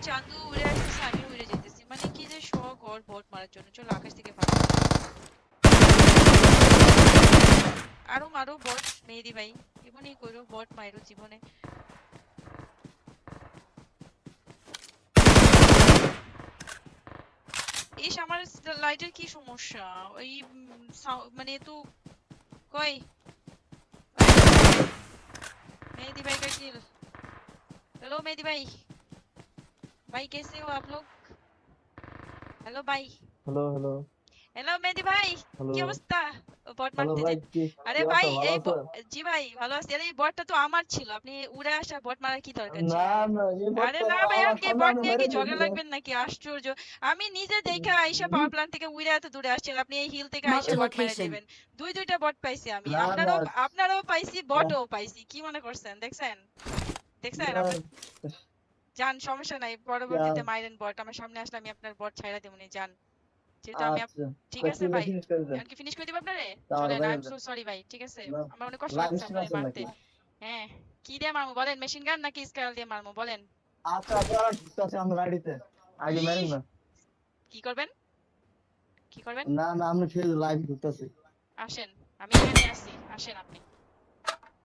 চান্দু উড়ে আসতেছে, আমি উড়ে যেতেছি, মানে কি যে শখ ওর বট মারার জন্য। চলো আকাশ থেকে ফাটা। আরো মারো বট মেহেদি ভাই, জীবনেই করো বট মারো জীবনে। ইস, আমার লাইটের কি সমস্যা? ওই মানে তো কই मेहदी भाई का किल। हेलो मेहदी भाई कैसे हो आप लोग? हेलो भाई। হ্যালো হ্যালো হ্যালো মেহেদি ভাই, হ্যালো কি অবস্থা? বট হ্যালো মারতে যে, ভাই, কি আরে কি ভাই অবস্থা? ভালো এই আছো? জি ভাই ভালো আছি। আরে এই বটটা তো আমার ছিল, আপনি উড়ে আসা বট মারার কি দরকার না ছিল? না, এই বোট আরে তো না ভাই, আমার আমাকে সামনে বট আপনি নিয়ে মেরে কি ঝগড়া দিয়েছিলেন। লাগবেন নাকি? আশ্চর্য। আমি নিজে দেখা আইসা পাওয়ার প্ল্যান্ট থেকে উড়ে এত দূরে আসছেন, আপনি এই হিল থেকে আইসা Marked a বট মেরে location. দিবেন। দুইটা বট পাইছি আমি, না না আপনারও পাইছি, বটও পাইছি। কি মনে করছেন? দেখছেন দেখছেন না, আপনার। যান, সমস্যা নাই, পরবর্তীতে মাইরেন বট। আমার সামনে আসলে আমি আপনার বট ছাইড়া দেবনি, যান। যেহেতু আমি আচ্ছা ঠিক তো আছে ঠিক ভাই, আছে, ফিনিশ করে দেন। এখন কি ফিনিশ করে দিব আপনারে? তাহলে চলেন, আই মেরে এম সো দেন। সরি ভাই, ঠিক আছে। আমার অনেক কষ্ট লাইভ লাগছে স্ট্রিম আপনারে আছেন মারতে। নাকি? হ্যাঁ, কি দিয়ে মারবো বলেন? মেশিন গান নাকি স্কেল দিয়ে মারবো বলেন? আচ্ছা আপনারা ঢুকতে আছে আমার আইডিতে, আইডি কি মেরেন না। কি করবেন? কি করবেন? না না, আপনি ফেজ লাইভ ঢুকতেছে। আসেন, আমি এখানে আছি, আসেন আপনি।